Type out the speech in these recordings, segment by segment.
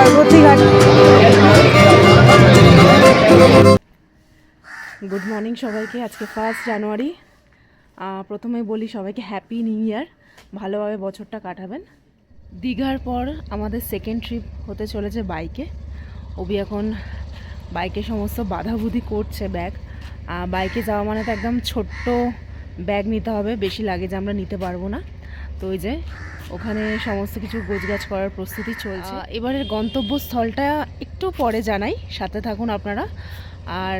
গগরতিঘাট। Good morning সবাইকে। আজকে 1 জানুয়ারি। প্রথমে বলি সবাইকে হ্যাপি নিউ ইয়ার, ভালোভাবে বছরটা কাটাবেন। দীঘার পর আমাদের সেকেন্ড ট্রিপ হতে চলেছে বাইকে। অভি এখন বাইকে সমস্ত বাধাবুধি করছে। বাইকে যাওয়া মানে তো একদম ছোট্ট ব্যাগ নিতে হবে, বেশি লাগেজ আমরা নিতে পারবো না। তো ওই যে ওখানে সমস্ত কিছু গোছগাছ করার প্রস্তুতি চলছে। এবারের গন্তব্যস্থলটা একটু পরে জানাই, সাথে থাকুন আপনারা। আর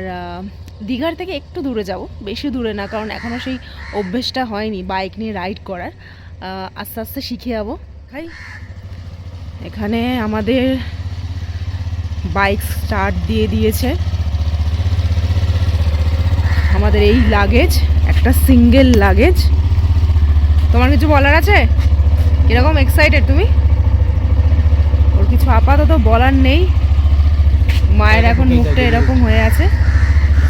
দীঘার থেকে একটু দূরে যাব, বেশি দূরে না, কারণ এখনও সেই অভ্যেসটা হয়নি বাইক নিয়ে রাইড করার। আস্তে আস্তে শিখে যাবো। এখানে আমাদের বাইক স্টার্ট দিয়ে দিয়েছে। আমাদের এই লাগেজ একটা সিঙ্গেল লাগেজ। তোমার কিছু বলার আছে? কিরকম এক্সাইটেড তুমি? ওর কিছু আপাতত বলার নেই, মায়ের এখন মুখটা এরকম হয়ে আছে।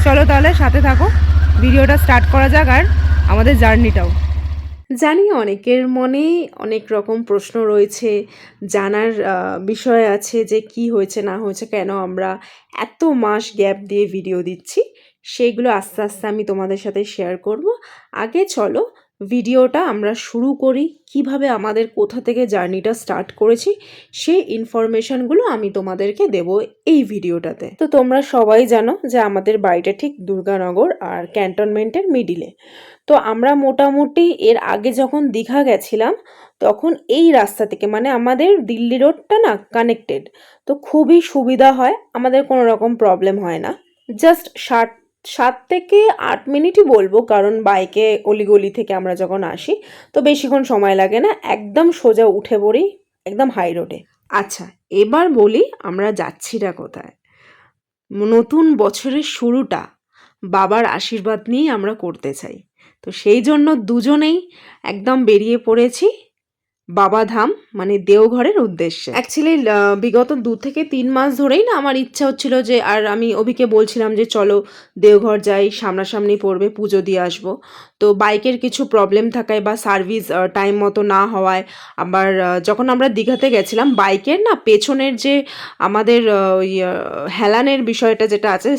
চলো তাহলে সাথে থাকো, ভিডিওটা স্টার্ট করা যাক আর আমাদের জার্নিটাও। জানি অনেকের মনেই অনেক রকম প্রশ্ন রয়েছে, জানার বিষয় আছে যে কি হয়েছে না হয়েছে, কেন আমরা এত মাস গ্যাপ দিয়ে ভিডিও দিচ্ছি। সেইগুলো আস্তে আস্তে আমি তোমাদের সাথে শেয়ার করব। আগে চলো ভিডিওটা আমরা শুরু করি। কিভাবে আমাদের কোথা থেকে জার্নিটা স্টার্ট করেছি সেই ইনফরমেশনগুলো আমি তোমাদেরকে দেব এই ভিডিওটাতে। তো তোমরা সবাই জানো যে আমাদের বাড়িটা ঠিক দুর্গানগর আর ক্যান্টনমেন্টের মিডিলে। তো আমরা মোটামুটি এর আগে যখন দীঘা গেছিলাম তখন এই রাস্তা থেকে, মানে আমাদের দিল্লি রোডটা না কানেক্টেড, তো খুবই সুবিধা হয়, আমাদের কোনো রকম প্রবলেম হয় না। জাস্ট 7 থেকে 8 মিনিটই বলবো, কারণ বাইকে অলিগলি থেকে আমরা যখন আসি তো বেশিক্ষণ সময় লাগে না, একদম সোজা উঠে পড়ি একদম হাই রোডে। আচ্ছা, এবার বলি আমরা যাচ্ছিটা কোথায়। নতুন বছরের শুরুটা বাবার আশীর্বাদ নিয়েই আমরা করতে চাই। তো সেই জন্য দুজনেই একদম বেরিয়ে পড়েছি বাবাধাম মানে দেওঘরের উদ্দেশ্যে। অ্যাকচুয়ালি বিগত 2 থেকে 3 মাস ধরেই না আমার ইচ্ছা হচ্ছিল যে, আর আমি অভিকে বলছিলাম যে চলো দেওঘর যাই, সামনাসামনি পড়বে, পুজো দিয়ে আসবো। তো বাইকের কিছু প্রবলেম থাকায় বা সার্ভিস টাইম মতো না হওয়ায়, আবার যখন আমরা দীঘাতে গেছিলাম বাইকের না পেছনের যে আমাদের ওই হেলানের বিষয়টা যেটা আছে,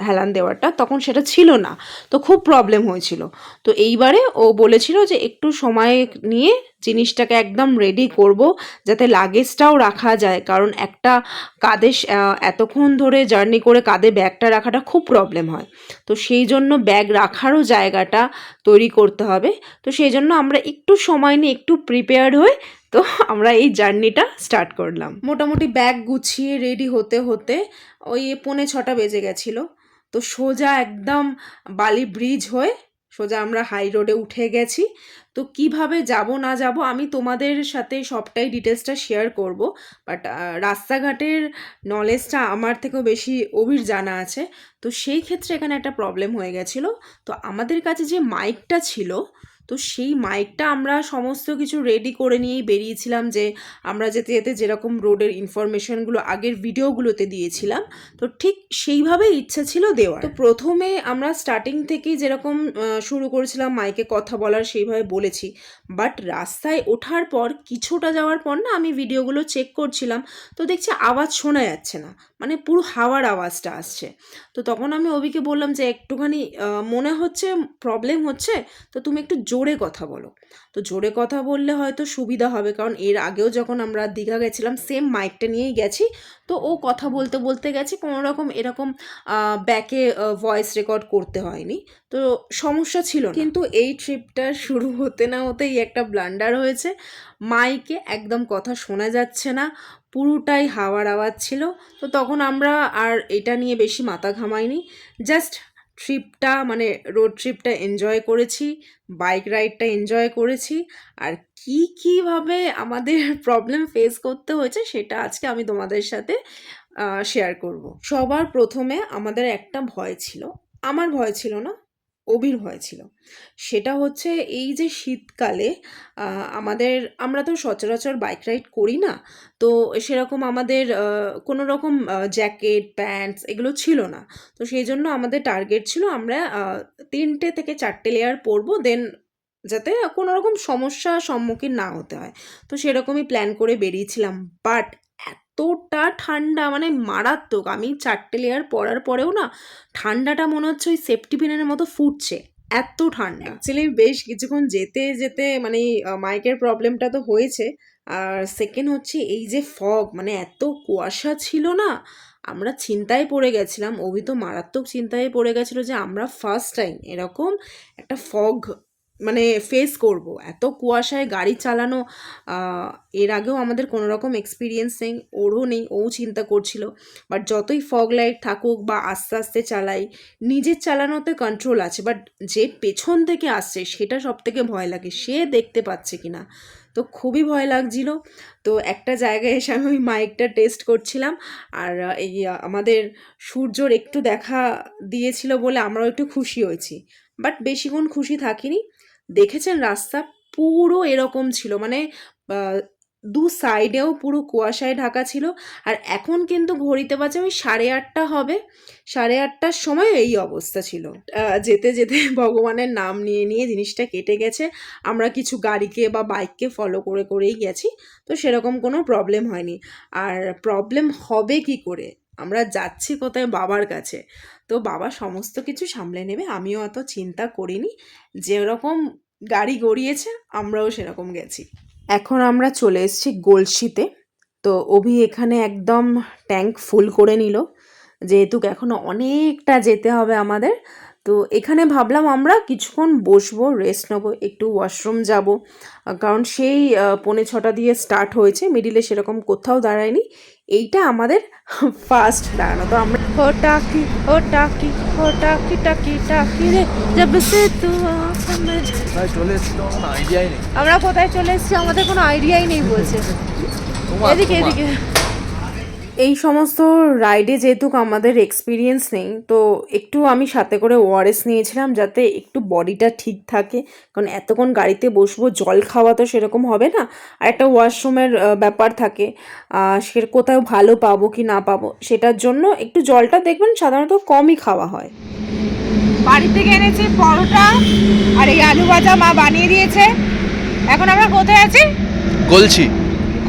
হেলান দেওয়াটা, তখন সেটা ছিল না, তো খুব প্রবলেম হয়েছিল। তো এইবারে ও বলেছিল যে একটু সময় নিয়ে জিনিসটাকে একদম রেডি করব যাতে লাগেজটাও রাখা যায়, কারণ একটা কাঁধে এতক্ষণ ধরে জার্নি করে কাঁধে ব্যাগটা রাখাটা খুব প্রবলেম হয়। তো সেই জন্য ব্যাগ রাখারও জায়গাটা তৈরি করতে হবে। তো সেই জন্য আমরা একটু সময় নিয়ে একটু প্রিপেয়ার্ড হয়ে তো আমরা এই জার্নিটা স্টার্ট করলাম। মোটামুটি ব্যাগ গুছিয়ে রেডি হতে হতে ওই 5:45 বেজে গেছিলো। তো সোজা একদম বালি ব্রিজ হয়ে সোজা আমরা হাই রোডে উঠে গেছি। তো কিভাবে যাব না যাব আমি তোমাদের সাথে সবটাই ডিটেলসটা শেয়ার করব, বাট রাস্তাঘাটের নলেজটা আমার থেকেও বেশি অভির জানা আছে। তো সেই ক্ষেত্রে এখানে একটা প্রবলেম হয়ে গেছিলো। তো আমাদের কাছে যে মাইকটা ছিল, তো সেই মাইকটা আমরা সমস্ত কিছু রেডি করে নিয়েই বেরিয়েছিলাম, যে আমরা যেতে যেতে যেরকম রোডের ইনফরমেশনগুলো আগের ভিডিওগুলোতে দিয়েছিলাম, তো ঠিক সেইভাবেই ইচ্ছা ছিল দেওয়ার। তো প্রথমে আমরা স্টার্টিং থেকেই যেরকম শুরু করেছিলাম মাইকে কথা বলার, সেইভাবে বলেছি। বাট রাস্তায় ওঠার পর কিছুটা যাওয়ার পর না আমি ভিডিওগুলো চেক করছিলাম, তো দেখছি আওয়াজ শোনা যাচ্ছে না, মানে পুরো হাওয়ার আওয়াজটা আসছে। তো তখন আমি অভিকে বললাম যে একটুখানি মনে হচ্ছে প্রবলেম হচ্ছে, তো তুমি একটু জোরে কথা বলো। তো জোরে কথা বললে হয়তো সুবিধা হবে, কারণ এর আগেও যখন আমরা দীঘা গেছিলাম সেম মাইকটা নিয়েই গেছি। তো ও কথা বলতে বলতে গেছে, কোনো রকম এরকম ব্যাকে ভয়েস রেকর্ড করতে হয়নি, তো সমস্যা ছিল না। কিন্তু এই ট্রিপটা শুরু হতে না হতেই একটা ব্লান্ডার হয়েছে। মাইকে একদম কথা শোনা যাচ্ছে না, পুরোটাই হাওয়ার আওয়াজ ছিল। তো তখন আমরা আর এটা নিয়ে বেশি মাথা ঘামাইনি, জাস্ট ট্রিপটা মানে রোড ট্রিপটা এনজয় করেছি, বাইক রাইডটা এনজয় করেছি। আর কীভাবে আমাদের প্রবলেম ফেস করতে হয়েছে সেটা আজকে আমি তোমাদের সাথে শেয়ার করব। সবার প্রথমে আমাদের একটা ভয় ছিল, আমার ভয় ছিল না, অভির ভয় ছিল। সেটা হচ্ছে এই যে শীতকালে আমরা তো সচরাচর বাইক রাইড করি না, তো সেরকম আমাদের কোনো রকম জ্যাকেট প্যান্টস এগুলো ছিল না। তো সেই জন্য আমাদের টার্গেট ছিল আমরা 3টে থেকে 4টে লেয়ার পরবো, দেন যাতে কোনো রকম সমস্যার সম্মুখীন না হতে হয়। তো সেরকমই প্ল্যান করে বেরিয়েছিলাম। বাট এত এতটা ঠান্ডা, মানে মারাত্মক। আমি 4টে লেয়ার পরার পরেও না ঠান্ডাটা মনে হচ্ছে ওই সেফটি পিনের মতো ফুটছে, এত ঠান্ডা। অ্যাকচুয়ালি বেশ কিছুক্ষণ যেতে যেতে মানে মাইকের প্রবলেমটা তো হয়েছে, আর সেকেন্ড হচ্ছে এই যে ফগ, মানে এত কুয়াশা ছিল না, আমরা চিন্তায় পড়ে গেছিলাম। অভি তো মারাত্মক চিন্তায় পড়ে গেছিলো যে আমরা ফার্স্ট টাইম এরকম একটা ফগ মানে ফেস করব। এত কুয়াশায় গাড়ি চালানো এর আগেও আমাদের কোনো রকম এক্সপিরিয়েন্স নেই, ওরও নেই, ও চিন্তা করছিল। বাট যতই ফগ লাইট থাকুক বা আস্তে আস্তে চালাই, নিজের চালানোতে কন্ট্রোল আছে, বাট যে পেছন থেকে আসছে সেটা সব থেকে ভয় লাগে, সে দেখতে পাচ্ছে কিনা। তো খুবই ভয় লাগছিল। তো একটা জায়গায় এসে আমি ওই মাইকটা টেস্ট করছিলাম, আর এই আমাদের সূর্যর একটু দেখা দিয়েছিল বলে আমরাও একটু খুশি হয়েছি, বাট বেশিক্ষণ খুশি থাকিনি। দেখেছেন রাস্তা পুরো এরকম ছিল, মানে দু সাইডেও পুরো কুয়াশায় ঢাকা ছিল। আর এখন কিন্তু ঘড়িতে বাজে ওই 8:30 হবে, 8:30টার সময় এই অবস্থা ছিল। যেতে যেতে ভগবানের নাম নিয়ে নিয়ে জিনিসটা কেটে গেছে। আমরা কিছু গাড়িকে বা বাইককে ফলো করে করেই গেছি, তো সেরকম কোনো প্রবলেম হয়নি। আর প্রবলেম হবে কি করে, আমরা যাচ্ছি কোথায়, বাবার কাছে, তো বাবা সমস্ত কিছু সামলে নেবে। আমিও অত চিন্তা করিনি, যেরকম গাড়ি গড়িয়েছে আমরাও সেরকম গেছি। এখন আমরা চলে এসেছি গলসিতে। তো অভি এখানে একদম ট্যাঙ্ক ফুল করে নিল, যেহেতু এখনও অনেকটা যেতে হবে আমাদের। তো এখানে ভাবলাম আমরা কিছুক্ষণ বসবো, রেস্ট নেবো, একটু ওয়াশরুম যাব, কারণ সেই 5:45 দিয়ে স্টার্ট হয়েছে, মিডিলে সেরকম কোথাও দাঁড়ায়নি, এইটা আমাদের ফার্স্ট দাঁড়ানো। তো আমরা ও টাকি ও টাকি ও টাকি টাকি টাকি রে জব সে তু চলে এসছি, তো কোনো আইডিয়াই নেই আমরা কোথায় চলে এসেছি, আমাদের কোনো আইডিয়াই নেই বলছে। এদিকে এদিকে এই সমস্ত রাইডে যেহেতু আমাদের এক্সপিরিয়েন্স নেই, তো একটু আমি সাথে করে ওআরএস নিয়েছিলাম যাতে একটু বডিটা ঠিক থাকে, কারণ এতক্ষণ গাড়িতে বসবো, জল খাওয়া তো সেরকম হবে না, আর একটা ওয়াশরুমের ব্যাপার থাকে, সে কোথাও ভালো পাবো কি না পাবো, সেটার জন্য একটু জলটা দেখবেন সাধারণত কমই খাওয়া হয়। বাড়ি থেকে এনেছি পরোটা আর এই আলু ভাজা মা বানিয়ে দিয়েছে। এখন আমরা কোথায় আছি? গলছি,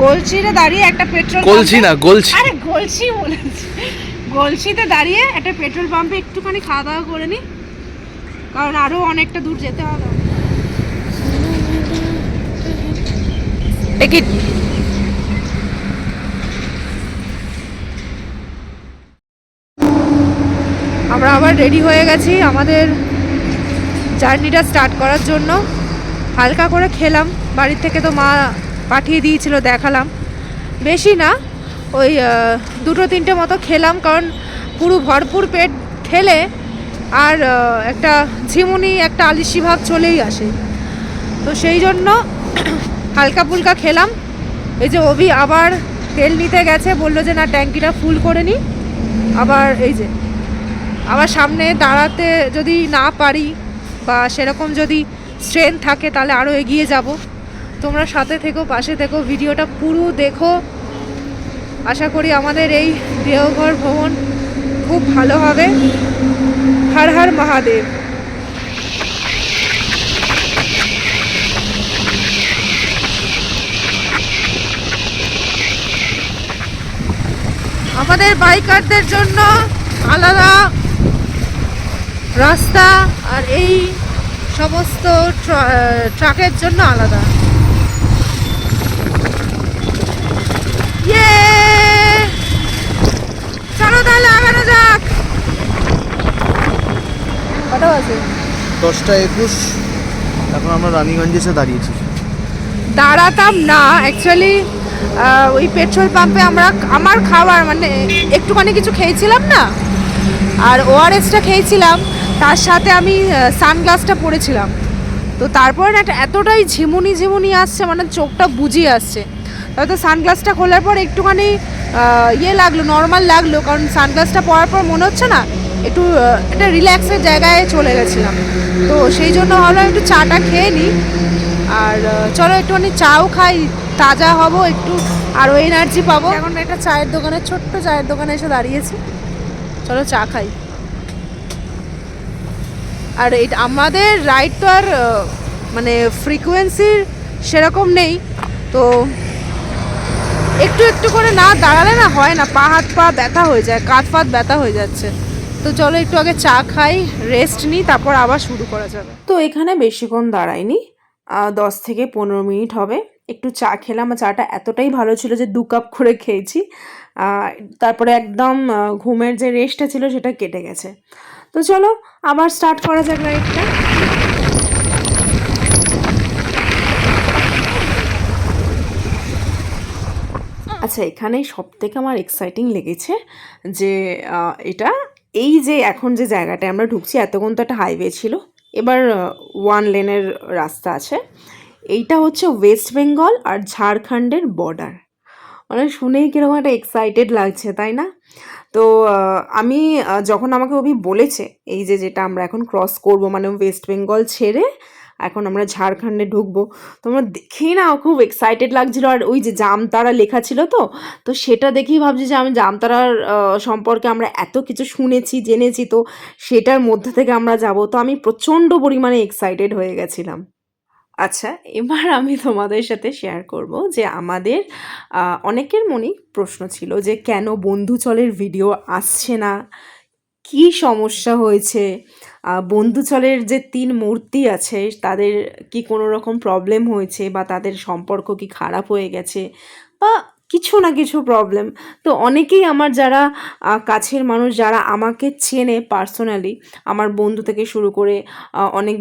গলসিতে দাঁড়িয়ে একটা পেট্রোল গলছি না গলছি, আরে গলসি বলেছি, গলসিতে দাঁড়িয়ে একটা পেট্রোল পাম্পে একটুখানি খাওয়া দাওয়া করে নি, কারণ আরো অনেকটা দূর যেতে হবে। টিকিট আমরা আবার রেডি হয়ে গেছি আমাদের জার্নিটা স্টার্ট করার জন্য। হালকা করে খেলাম, বাড়ির থেকে তো মা পাঠিয়ে দিয়েছিল, দেখালাম, বেশি না, ওই 2-3টে মতো খেলাম, কারণ পুরো ভরপুর পেট খেলে আর একটা ঝিমুনি, একটা আলিশি ভাব চলেই আসে, তো সেই জন্য হালকা ফুলকা খেলাম। এই যে অভি আবার তেল নিতে গেছে, বললো যে না ট্যাঙ্কিটা ফুল করে নি, আবার এই যে আবার সামনে দাঁড়াতে যদি না পারি বা সেরকম যদি স্ট্রেন্থ থাকে তাহলে আরও এগিয়ে যাব। তোমরা সাথে থেকো, পাশে থেকো, ভিডিওটা পুরো দেখো। আশা করি আমাদের এই দেওঘর ভ্রমণ খুব ভালো হবে। হর হর মহাদেব। আমাদের বাইকারদের জন্য আলাদা রাস্তা, আর এই সমস্ত ট্রাকের জন্য আলাদা। ইয়ে চলো তাহলে আগানো যাক। কটা বাজে? 10টা 21। এখন আমরা রানীগঞ্জে এসে দাঁড়িয়েছি। দাঁড়াতাম না অ্যাকচুয়ালি, ওই পেট্রোল পাম্পে আমার খাবার মানে একটুখানি কিছু খেয়েছিলাম না, আর ওআরএসটা খেয়েছিলাম, তার সাথে আমি সানগ্লাসটা পরেছিলাম। তো তারপরে না এতটাই ঝিমুনি আসছে, মানে চোখটা বুজিয়ে আসছে, হয়তো সানগ্লাসটা খোলার পর একটুখানি ইয়ে লাগলো, নর্মাল লাগলো, কারণ সানগ্লাসটা পরার পর মনে হচ্ছে না একটু একটা রিল্যাক্সের জায়গায় চলে গেছিলাম। তো সেই জন্য ভাবলাম একটু চাটা খেয়ে নিই, আর চলো একটুখানি চাও খাই, তাজা হব একটু, আরও এনার্জি পাবো। এখন একটা চায়ের দোকানে, ছোট্ট চায়ের দোকানে এসে দাঁড়িয়েছি, চলো চা খাই। আর আমাদের রাইড তো আর মানে ফ্রিকোয়েন্সির সেরকম নেই, তো একটু একটু করে না দাঁড়ালে না হয় না, হাত পা ব্যথা হয়ে যায়, কাঁধ ফাত ব্যথা হয়ে যাচ্ছে। তো চলো একটু আগে চা খাই, রেস্ট নিই, তারপর আবার শুরু করা যাবে। তো এখানে বেশিক্ষণ দাঁড়াইনি, 10 থেকে 15 মিনিট হবে। একটু চা খেলাম, চাটা এতটাই ভালো ছিল যে 2 কাপ করে খেয়েছি। তারপরে একদম ঘুমের যে রেস্টটা ছিল সেটা কেটে গেছে। তো চলো আবার স্টার্ট করা যাক রাইডটা। আচ্ছা, এখানে সব থেকে আমার এক্সাইটিং লেগেছে যে এটা এই যে এখন যে জায়গাটায় আমরা ঢুকছি, এতক্ষণ তো একটা হাইওয়ে ছিল, এবার 1 লেনের রাস্তা আছে। এইটা হচ্ছে ওয়েস্ট বেঙ্গল আর ঝাড়খণ্ডের বর্ডার। মানে শুনেই কিরকম একটা এক্সাইটেড লাগছে, তাই না? তো আমি যখন আমাকে অভি বলেছে এই যে যেটা আমরা এখন ক্রস করব, মানে ওয়েস্ট বেঙ্গল ছেড়ে এখন আমরা ঝাড়খণ্ডে ঢুকবো, তোমরা দেখেই না খুব এক্সাইটেড লাগছিল। আর ওই যে জামতারা লেখা ছিল, তো সেটা দেখেই ভাবছি যে আমি জামতারার সম্পর্কে আমরা এত কিছু শুনেছি জেনেছি, তো সেটার মধ্যে থেকে আমরা যাব। তো আমি প্রচণ্ড পরিমাণে এক্সাইটেড হয়ে গেছিলাম। আচ্ছা, এবার আমি তোমাদের সাথে শেয়ার করব যে আমাদের অনেকের মনেই প্রশ্ন ছিল যে কেন বন্ধুচলের ভিডিও আসছে না, কি সমস্যা হয়েছে, বন্ধুচলের যে 3 মূর্তি আছে তাদের কি কোনো রকম প্রবলেম হয়েছে, বা তাদের সম্পর্ক কি খারাপ হয়ে গেছে, বা কিছু না কিছু প্রবলেম। তো অনেকেই আমার যারা কাছের মানুষ, যারা আমাকে চেনে পার্সোনালি, আমার বন্ধু থেকে শুরু করে অনেক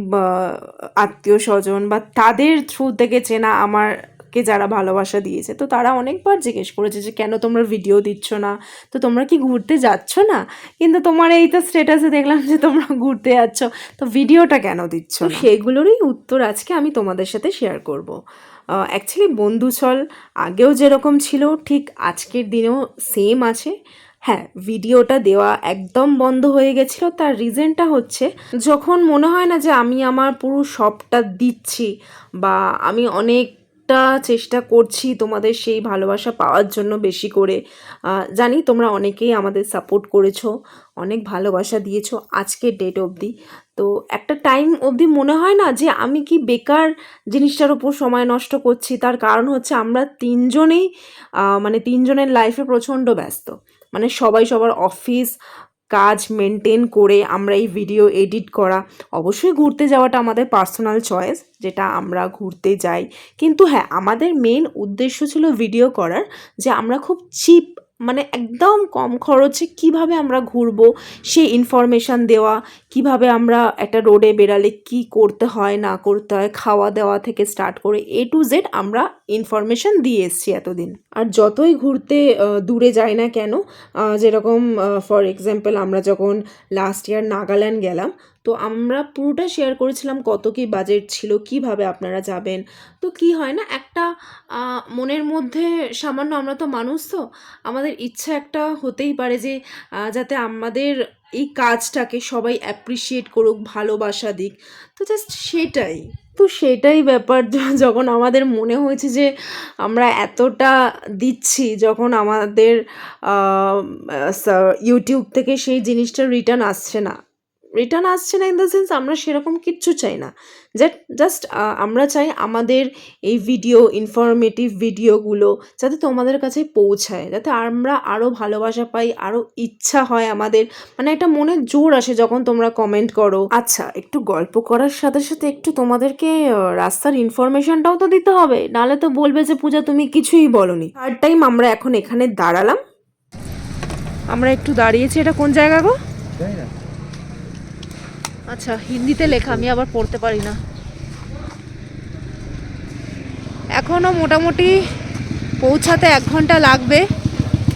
আত্মীয় স্বজন বা তাদের থ্রু থেকে চেনা আমারকে যারা ভালোবাসা দিয়েছে, তো তারা অনেকবার জিজ্ঞেস করেছে যে কেন তোমরা ভিডিও দিচ্ছ না, তো তোমরা কি ঘুরতে যাচ্ছ না? কিন্তু তোমার এই তো স্ট্যাটাসে দেখলাম যে তোমরা ঘুরতে যাচ্ছ, তো ভিডিওটা কেন দিচ্ছ না? সেগুলোরই উত্তর আজকে আমি তোমাদের সাথে শেয়ার করব। অ্যাকচুয়ালি বন্ধুচল আগেও যেরকম ছিল ঠিক আজকের দিনেও সেম আছে। হ্যাঁ, ভিডিওটা দেওয়া একদম বন্ধ হয়ে গেছিলো, তার রিজনটা হচ্ছে যখন মনে হয় না যে আমি আমার পুরো সবটা দিচ্ছি, বা আমি অনেকটা চেষ্টা করছি তোমাদের সেই ভালোবাসা পাওয়ার জন্য বেশি করে। জানি তোমরা অনেকেই আমাদের সাপোর্ট করেছো, অনেক ভালোবাসা দিয়েছো আজকের ডেট অবধি। তো একটা টাইম অবধি মনে হয় না যে আমি কি বেকার জিনিসটার উপর সময় নষ্ট করছি। তার কারণ হচ্ছে আমরা 3 জনেই মানে 3 জনের লাইফে প্রচণ্ড ব্যস্ত, মানে সবাই সবার অফিস কাজ মেনটেন করে আমরা এই ভিডিও এডিট করা। অবশ্যই ঘুরতে যাওয়াটা আমাদের পার্সোনাল চয়েস, যেটা আমরা ঘুরতে যাই, কিন্তু হ্যাঁ আমাদের মেন উদ্দেশ্য ছিল ভিডিও করার, যে আমরা খুব চিপ মানে একদম কম খরচে কিভাবে আমরা ঘুরবো সেই ইনফরমেশান দেওয়া, কিভাবে আমরা একটা রোডে বেরালে কি করতে হয় না করতে হয়, খাওয়া দাওয়া থেকে স্টার্ট করে A to Z আমরা ইনফরমেশান দিয়ে এসছি এতদিন। আর যতই ঘুরতে দূরে যাই না কেন, যেরকম ফর এক্সাম্পল আমরা যখন লাস্ট ইয়ার নাগাল্যান্ড গেলাম, তো আমরা পুরোটা শেয়ার করেছিলাম কত কি বাজেট ছিল, কিভাবে আপনারা যাবেন। তো কি হয় না, একটা মনের মধ্যে সামান্য, আমরা তো মানুষ, তো আমাদের ইচ্ছা একটা হতেই পারে যে যাতে আমাদের এই কাজটাকে সবাই অ্যাপ্রিসিয়েট করুক, ভালোবাসা দিক। তো জাস্ট সেটাই ব্যাপার। যখন আমাদের মনে হয়েছে যে আমরা এতটা দিচ্ছি, যখন আমাদের ইউটিউব থেকে সেই জিনিসটা রিটার্ন আসছে না ইন দ্য সেন্স আমরা সেরকম কিচ্ছু চাই না। জাস্ট আমরা চাই আমাদের এই ভিডিও, ইনফরমেটিভ ভিডিওগুলো যাতে তোমাদের কাছে পৌঁছায়, যাতে আমরা আরও ভালোবাসা পাই, আরও ইচ্ছা হয় আমাদের, মানে একটা মনে জোর আসে যখন তোমরা কমেন্ট করো। আচ্ছা, একটু গল্প করার সাথে সাথে একটু তোমাদেরকে রাস্তার ইনফরমেশনটাও তো দিতে হবে, নাহলে তো বলবে যে পূজা তুমি কিছুই বলোনি। থার্ড টাইম আমরা এখন এখানে দাঁড়ালাম। আমরা একটু দাঁড়িয়েছি, এটা কোন জায়গা গো? আচ্ছা, হিন্দিতে লেখা, আমি আবার পড়তে পারি না। এখনও মোটামুটি পৌঁছাতে 1 ঘন্টা লাগবে।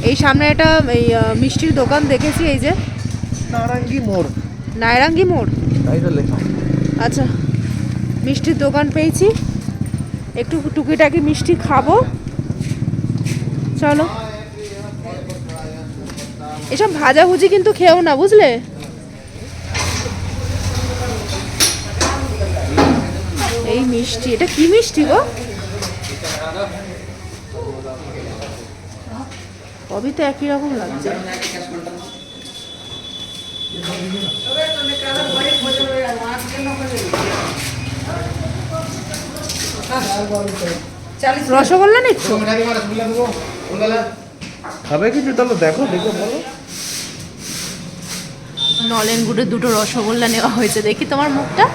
এই সামনে একটা এই মিষ্টির দোকান দেখেছি, এই যে নায়রাঙ্গি মোড়, আচ্ছা মিষ্টির দোকান পেয়েছি, একটু টুকিটাকি মিষ্টি খাবো। চলো, এসব ভাজাভুজি কিন্তু খেও না, বুঝলে? এই মিষ্টি, এটা কি মিষ্টি গো? সবই তো একই রকম লাগছে। রসগোল্লা নিচ্ছ? খাবে কিছু তাহলে দেখো, দেখে বলো। নলেন গুড়ের 2টো রসগোল্লা নেওয়া হয়েছে, দেখি তোমার মুখটা।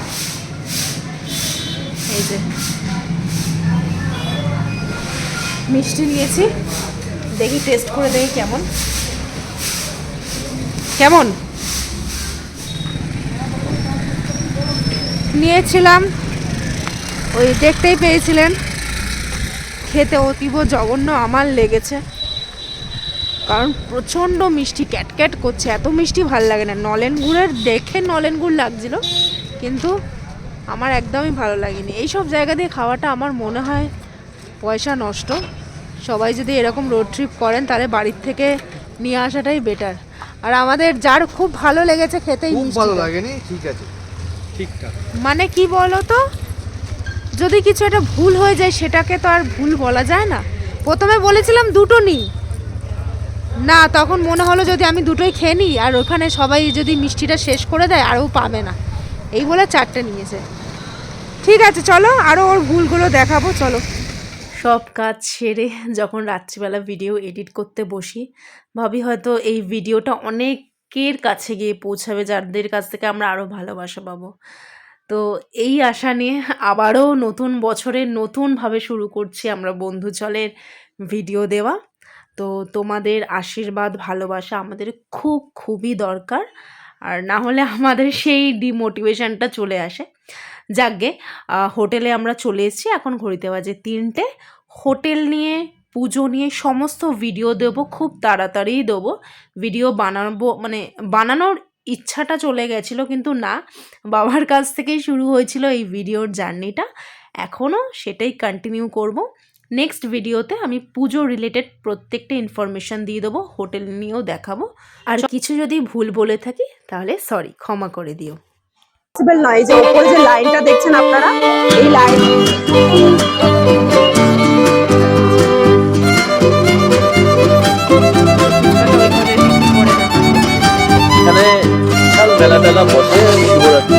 এই যে মিষ্টি নিয়েছি, দেখি টেস্ট করে দেখি কেমন কেমন নিয়েছিলাম। ওই দেখতেই পেয়েছিলেন, খেতে অতীব জঘন্য আমার লেগেছে, কারণ প্রচণ্ড মিষ্টি, ক্যাটক্যাট করছে। এত মিষ্টি ভাল লাগে না। নলেন গুড়ের দেখে নলেন গুড় লাগছিল, কিন্তু আমার একদমই ভালো লাগেনি। এইসব জায়গা দিয়ে খাওয়াটা আমার মনে হয় পয়সা নষ্ট। সবাই যদি এরকম রোড ট্রিপ করেন তাহলে বাড়ির থেকে নিয়ে আসাটাই বেটার। আর আমাদের যার খুব ভালো লেগেছে খেতেই, খুব ভালো লাগেনি, ঠিক আছে, ঠিকঠাক। মানে কি বলো তো, যদি কিছু একটা ভুল হয়ে যায় সেটাকে তো আর ভুল বলা যায় না। প্রথমে বলেছিলাম 2টো নিই না, তখন মনে হলো যদি আমি 2টোই খেয়ে নিই আর ওখানে সবাই যদি মিষ্টিটা শেষ করে দেয় আরও পাবে না, এই বলে 4টে নিয়েছে। ঠিক আছে চলো, আরও ওর ভুলগুলো দেখাবো, চলো। সব কাজ সেরে যখন রাত্রিবেলা ভিডিও এডিট করতে বসি, ভাবি হয়তো এই ভিডিওটা অনেকের কাছে গিয়ে পৌঁছাবে, যাদের কাছ থেকে আমরা আরও ভালোবাসা পাবো। তো এই আশা নিয়ে আবারও নতুন বছরে নতুনভাবে শুরু করছি আমরা বন্ধু চলের ভিডিও দেওয়া। তো তোমাদের আশীর্বাদ ভালোবাসা আমাদের খুবই দরকার, আর না হলে আমাদের সেই ডিমোটিভেশনটা চলে আসে। যাকগে, হোটেলে আমরা চলে এসেছি, এখন ঘড়িতে বাজে 3টে। হোটেল নিয়ে, পুজো নিয়ে সমস্ত ভিডিও দেবো, খুব তাড়াতাড়িই দেবো ভিডিও বানাবো। মানে বানানোর ইচ্ছাটা চলে গেছিলো, কিন্তু না, বাবার কাছ থেকেই শুরু হয়েছিল এই ভিডিওর জার্নিটা, এখনও সেটাই কন্টিনিউ করব। নেক্সট ভিডিওতে আমি পুজো রিলেটেড প্রত্যেকটা ইনফরমেশান দিয়ে দেবো, হোটেল নিয়েও দেখাবো। আর কিছু যদি ভুল বলে থাকি তাহলে সরি, ক্ষমা করে দিও। পসিবল নয় যে ওপরে যে লাইনটা দেখছেন আপনারা, এই লাইন এখানে বিশাল বেলা বসে শিবরাত্রি